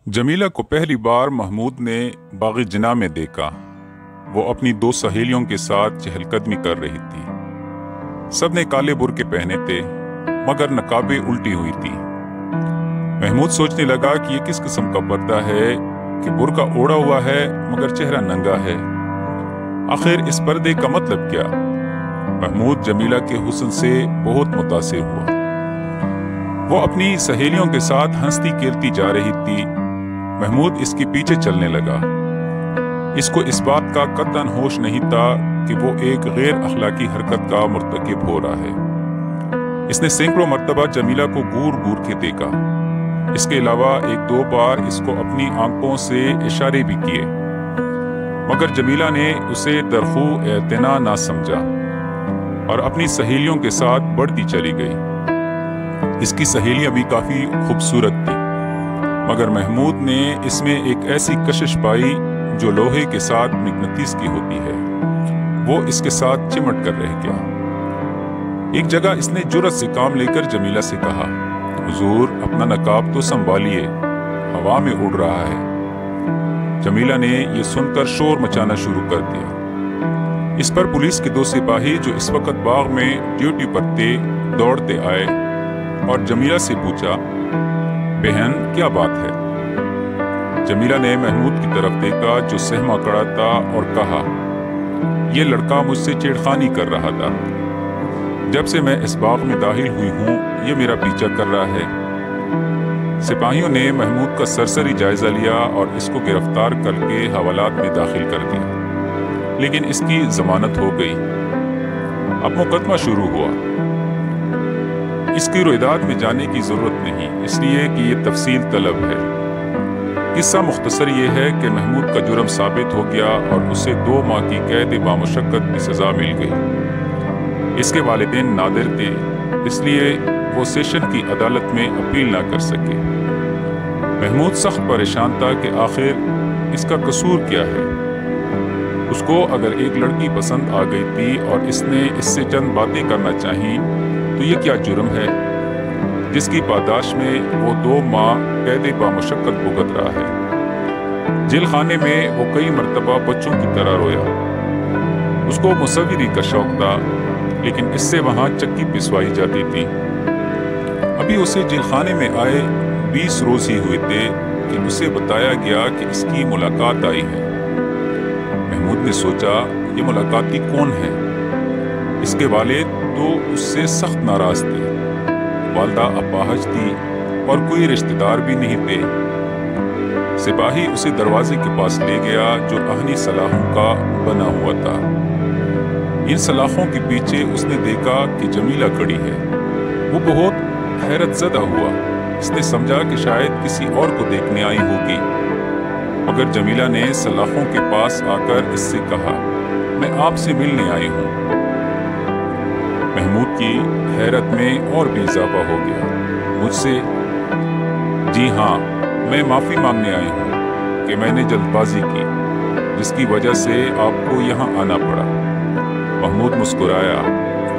जमीला को पहली बार महमूद ने बाग़ जिना में देखा। वो अपनी दो सहेलियों के साथ चहलकदमी कर रही थी। सब ने काले बुर्के पहने थे, मगर नकाबें उल्टी हुई थी। महमूद सोचने लगा कि ये किस किस्म का पर्दा है कि बुर्का ओढ़ा हुआ है मगर चेहरा नंगा है। आखिर इस पर्दे का मतलब क्या? महमूद जमीला के हुस्न से बहुत मुतासिर हुआ। वो अपनी सहेलियों के साथ हंसती खेलती जा रही थी। महमूद इसके पीछे चलने लगा। इसको इस बात का कतई होश नहीं था कि वो एक गैर अखलाकी हरकत का मुर्तकिब हो रहा है। इसने सैकड़ों मर्तबा जमीला को घूर घूर के देखा। इसके अलावा एक दो बार इसको अपनी आंखों से इशारे भी किए, मगर जमीला ने उसे दरखू एतना ना समझा और अपनी सहेलियों के साथ बढ़ती चली गई। इसकी सहेलियां भी काफी खूबसूरत थी, मगर महमूद ने इसमें एक ऐसी कशिश पाई जो लोहे के साथ मकनातीस की होती है। वो इसके साथ चिमट कर रह गया। एक जगह इसने जुर्रत से काम लेकर जमीला से कहा, हुजूर अपना नकाब तो संभालिए, हवा में उड़ रहा है। जमीला ने यह सुनकर शोर मचाना शुरू कर दिया। इस पर पुलिस के दो सिपाही जो इस वक्त बाग में ड्यूटी पर थे दौड़ते आए और जमीला से पूछा, बहन क्या बात है? जमीला ने महमूद की तरफ देखा जो सहमा खड़ा था और कहा, यह लड़का मुझसे छेड़खानी कर रहा था। जब से मैं इस बाग में दाखिल हुई हूँ ये मेरा पीछा कर रहा है। सिपाहियों ने महमूद का सरसरी जायजा लिया और इसको गिरफ्तार करके हवालात में दाखिल कर दिया, लेकिन इसकी जमानत हो गई। अब मुकदमा शुरू हुआ। इसकी रोइदाद में जाने की जरूरत नहीं, इसलिए कि ये तफसील तलब है। किस्सा मुख्तसर ये है कि महमूद का जुर्म साबित हो गया और उसे 2 माह की कैद बामुशक्कत की सजा मिल गई। इसके वालिदैन नादिर थे, इसलिए वो सेशन की अदालत में अपील ना कर सके। महमूद सख्त परेशान था कि आखिर इसका कसूर क्या है। उसको अगर एक लड़की पसंद आ गई थी और इसने इससे चंद बातें करना चाही तो ये क्या जुर्म है जिसकी पादाश में वो 2 माह कैद बामुशक्कत भुगत रहा है। जेल खाने में वो कई मरतबा बच्चों की तरह रोया। उसको मुसव्विरी का शौक था, लेकिन इससे वहां चक्की पिसवाई जाती थी। अभी उसे जेल खाने में आए 20 रोज ही हुए थे कि उसे बताया गया कि इसकी मुलाकात आई है। महमूद ने सोचा, ये मुलाकाती कौन है? इसके वालिद तो उससे सख्त नाराज थे। वालदा अपाहज थी और कोई रिश्तेदार भी नहीं थे। सिपाही उसे दरवाजे के पास ले गया जो आहनी सलाखों का बना हुआ था। इन सलाखों के पीछे उसने देखा कि जमीला खड़ी है। वो बहुत हैरत ज़दा हुआ। इसने समझा कि शायद किसी और को देखने आई होगी, मगर जमीला ने सलाखों के पास आकर इससे कहा, मैं आपसे मिलने आई हूँ। महमूद की हैरत में और भी इजाफा हो गया। मुझसे? जी हाँ, मैं माफ़ी मांगने आई हूँ कि मैंने जल्दबाजी की, जिसकी वजह से आपको यहाँ आना पड़ा। महमूद मुस्कुराया,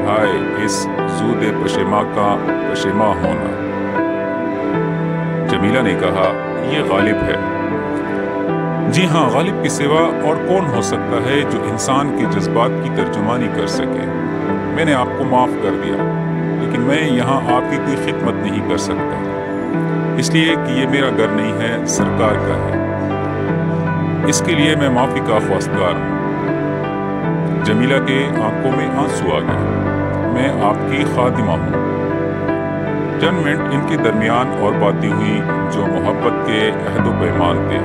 हाय इस ज़ूदे पशेमा का पशेमा होना। जमीला ने कहा, यह गालिब है। जी हाँ, गालिब के सिवा और कौन हो सकता है जो इंसान के जज्बात की तर्जुमानी कर सके। मैंने आपको माफ़ कर दिया, लेकिन मैं यहाँ आपकी कोई खिदमत नहीं कर सकता, इसलिए कि ये मेरा घर नहीं है, सरकार का है। इसके लिए मैं माफ़ी का ख्वास्तगार हूँ। जमीला के आंखों में आंसू आ गए। मैं आपकी खादिमा हूँ। चंद मिनट इनके दरमियान और बातें हुई जो मोहब्बत के अहद व पैमान थे।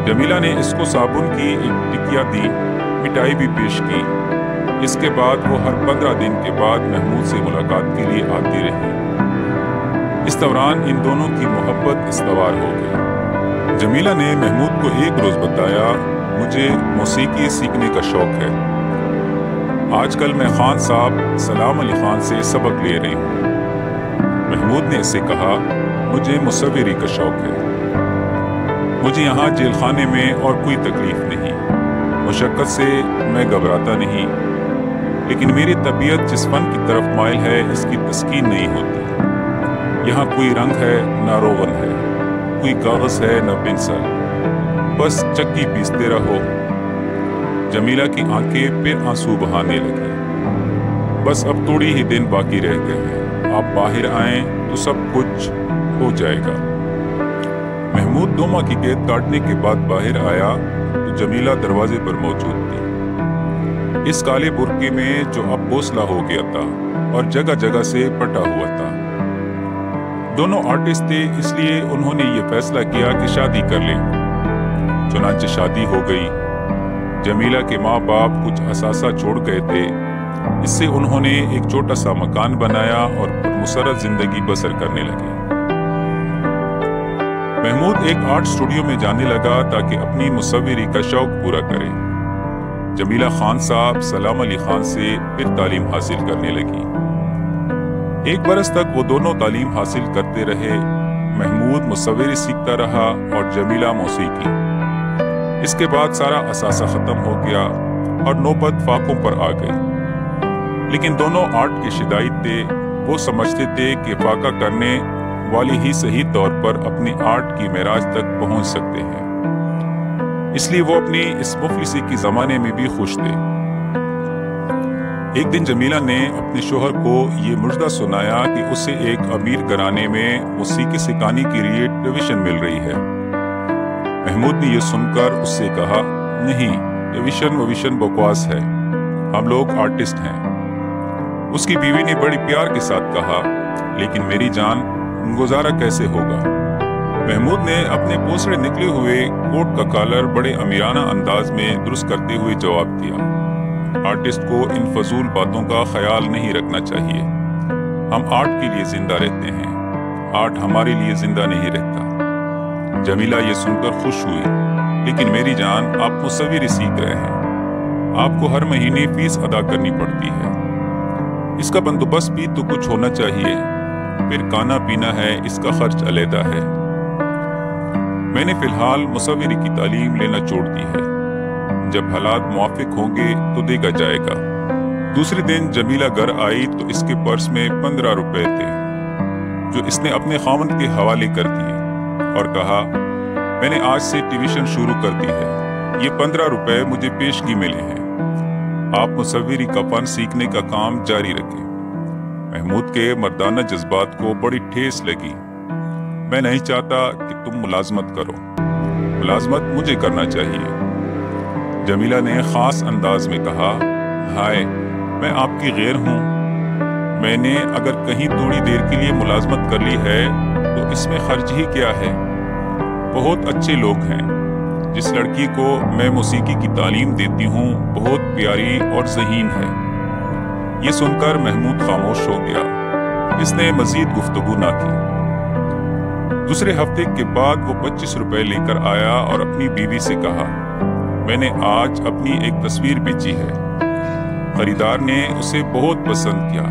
जमीला ने इसको साबुन की एक टिकिया दी, मिठाई भी पेश की। इसके बाद वो हर 15 दिन के बाद महमूद से मुलाकात के लिए आती रही। इस दौरान इन दोनों की मोहब्बत इस्तवार हो गई। जमीला ने महमूद को एक रोज़ बताया, मुझे मौसीकी सीखने का शौक है। आजकल मैं खान साहब सलाम अली खान से सबक ले रही हूँ। महमूद ने इससे कहा, मुझे मुसव्विरी का शौक है। मुझे यहाँ जेल खाने में और कोई तकलीफ नहीं। मुशक्कत से मैं घबराता नहीं, लेकिन मेरी तबीयत जिस फन की तरफ माइल है इसकी तस्कीन नहीं होती। यहाँ कोई रंग है ना रोगन है। कोई कागज है न पेंसिल, बस चक्की पीसते रहो। जमीला की आंखें फिर आंसू बहाने लगी। बस अब थोड़ी ही दिन बाकी रह गए हैं, आप बाहर आएं तो सब कुछ हो जाएगा। महमूद 2 माह की कैद काटने के बाद बाहर आया तो जमीला दरवाजे पर मौजूद थी, इस काले बुर्के में जो अब बोसला हो गया था और जगह जगह से पटा हुआ था। दोनों आर्टिस्ट थे, इसलिए उन्होंने ये फैसला किया कि शादी कर लें। चुनांचे शादी हो गई। जमीला के माँ बाप कुछ असासा छोड़ गए थे, इससे उन्होंने एक छोटा सा मकान बनाया और मुसर्रत जिंदगी बसर करने लगे। महमूद एक आर्ट स्टूडियो में जाने लगा ताकि अपनी मुसव्विरी का शौक पूरा करे। जमीला खान साहब सलाम अली खान से फिर तालीम हासिल करने लगी। 1 बरस तक वो दोनों तालीम हासिल करते रहे। महमूद मुसव्विरी सीखता रहा और जमीला मौसीकी। इसके बाद सारा असासा खत्म हो गया और नौबत फाकों पर आ गई। लेकिन दोनों आर्ट के शिदायत थे, वो समझते थे कि फाका करने वाले ही सही तौर पर अपनी आर्ट की मेराज तक पहुंच सकते हैं, इसलिए वो अपनी इस मुफलिसी की जमाने में भी खुश थे। एक दिन जमीला ने अपने शोहर को ये मुर्दा सुनाया कि उसे एक अमीर घराने में मौसीकी सिखाने के लिए ट्यूशन मिल रही है। महमूद ने यह सुनकर उससे कहा, नहीं, ट्यूशन बकवास है, हम लोग आर्टिस्ट हैं। उसकी बीवी ने बड़ी प्यार के साथ कहा, लेकिन मेरी जान, गुजारा कैसे होगा? महमूद ने अपने पोसड़े निकले हुए कोट का कॉलर बड़े अमीराना अंदाज में दुरुस्त करते हुए जवाब दिया, आर्टिस्ट को इन फजूल बातों का ख्याल नहीं रखना चाहिए। हम आर्ट के लिए जिंदा रहते हैं, आर्ट हमारे लिए जिंदा नहीं रहता। जमीला ये सुनकर खुश हुई, लेकिन मेरी जान, आप मुसव्विरी सीख रहे हैं, आपको हर महीने फीस अदा करनी पड़ती है, इसका बंदोबस्त भी तो कुछ होना चाहिए। फिर खाना पीना है, इसका खर्च अलहदा है। मैंने फिलहाल मुसव्विरी की तालीम लेना छोड़ दी है, जब हालात मुवाफिक होंगे तो देखा जाएगा। दूसरे दिन जमीला घर आई तो इसके पर्स में 15 रुपए थे, जो इसने अपने खामन के हवाले कर दिए और कहा, मैंने आज से ट्यूशन शुरू कर दी है, ये 15 रुपए मुझे पेशगी मिले हैं, आप मुसव्विरी का फन सीखने का काम जारी रखें। महमूद के मर्दाना जज्बात को बड़ी ठेस लगी। मैं नहीं चाहता कि तुम मुलाजमत करो, मुलाजमत मुझे करना चाहिए। जमीला ने खास अंदाज में कहा, हाय, मैं आपकी गैर हूँ। मैंने अगर कहीं थोड़ी देर के लिए मुलाजमत कर ली है तो इसमें खर्च ही क्या है? बहुत अच्छे लोग हैं। जिस लड़की को मैं मौसीकी की तालीम देती हूँ बहुत प्यारी और ज़हीन है। ये सुनकर महमूद खामोश हो गया। इसने मजीद गुफ्तगू ना की। दूसरे हफ्ते के बाद वो 25 रुपए लेकर आया और अपनी बीवी से कहा, मैंने आज अपनी एक तस्वीर बेची है। खरीदार ने उसे बहुत पसंद किया,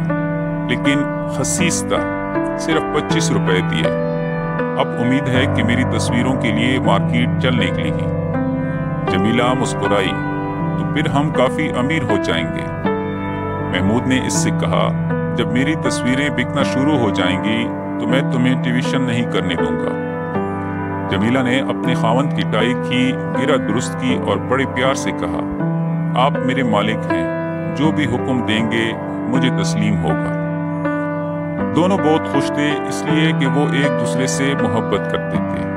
लेकिन खसीस था, सिर्फ 25 रुपए दिए। अब उम्मीद है कि मेरी तस्वीरों के लिए मार्केट चल निकलेगी। जमीला मुस्कुराई, तो फिर हम काफी अमीर हो जाएंगे। महमूद ने इससे कहा, जब मेरी तस्वीरें बिकना शुरू हो जाएंगी तो मैं तुम्हें ट्यूशन नहीं करने दूंगा। जमीला ने अपने खावंद की टाई की, गिरा दुरुस्त की और बड़े प्यार से कहा, आप मेरे मालिक हैं, जो भी हुक्म देंगे मुझे तस्लीम होगा। दोनों बहुत खुश थे, इसलिए कि वो एक दूसरे से मोहब्बत करते थे।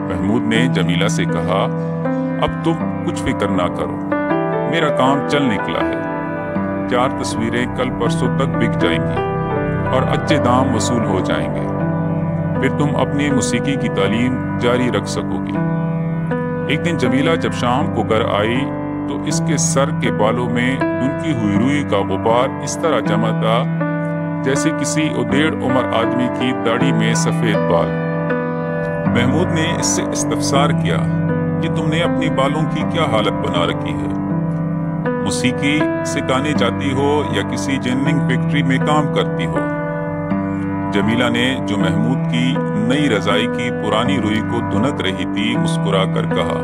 महमूद ने जमीला से कहा, अब तुम कुछ फिक्र ना करो, मेरा काम चल निकला है। 4 तस्वीरें कल परसों तक बिक जाएंगी और अच्छे दाम वसूल हो जाएंगे। फिर तुम अपनी मौसीकी की तालीम जारी रख सकोगी। एक दिन जमीला जब शाम को घर आई तो इसके सर के बालों में धुनकी हुई रुई का गुबार इस तरह जमा था जैसे किसी उदेड़ उम्र आदमी की दाढ़ी में सफेद बाल। महमूद ने इससे इस्तफसार किया कि तुमने अपने बालों की क्या हालत बना रखी है? मौसीकी सिखाने जाती हो या किसी जिनिंग फैक्ट्री में काम करती हो? जमीला ने, जो महमूद की नई रजाई की पुरानी रुई को धुनक रही थी, मुस्कुरा कर कहा,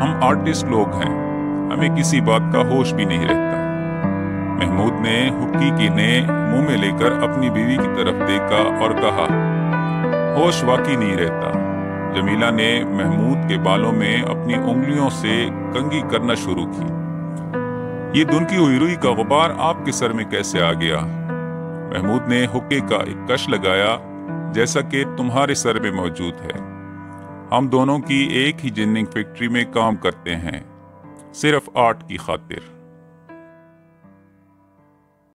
हम आर्टिस्ट लोग हैं, हमें किसी बात का होश भी नहीं रहता। महमूद ने हुक्की की ने मुंह में लेकर अपनी बीवी की तरफ देखा और कहा, होश वाकई नहीं रहता, جمیلہ نے محمود کے بالوں میں اپنی انگلیوں سے کنگھی کرنا شروع کی۔ یہ دھنکی ہوئی روئی کا غبار آپ کے سر میں کیسے آ گیا؟ محمود نے حقے کا ایک کش لگایا جیسا کہ تمہارے سر میں موجود ہے۔ ہم دونوں کی ایک ہی جننگ فیکٹری میں کام کرتے ہیں، صرف آرٹ کی خاطر۔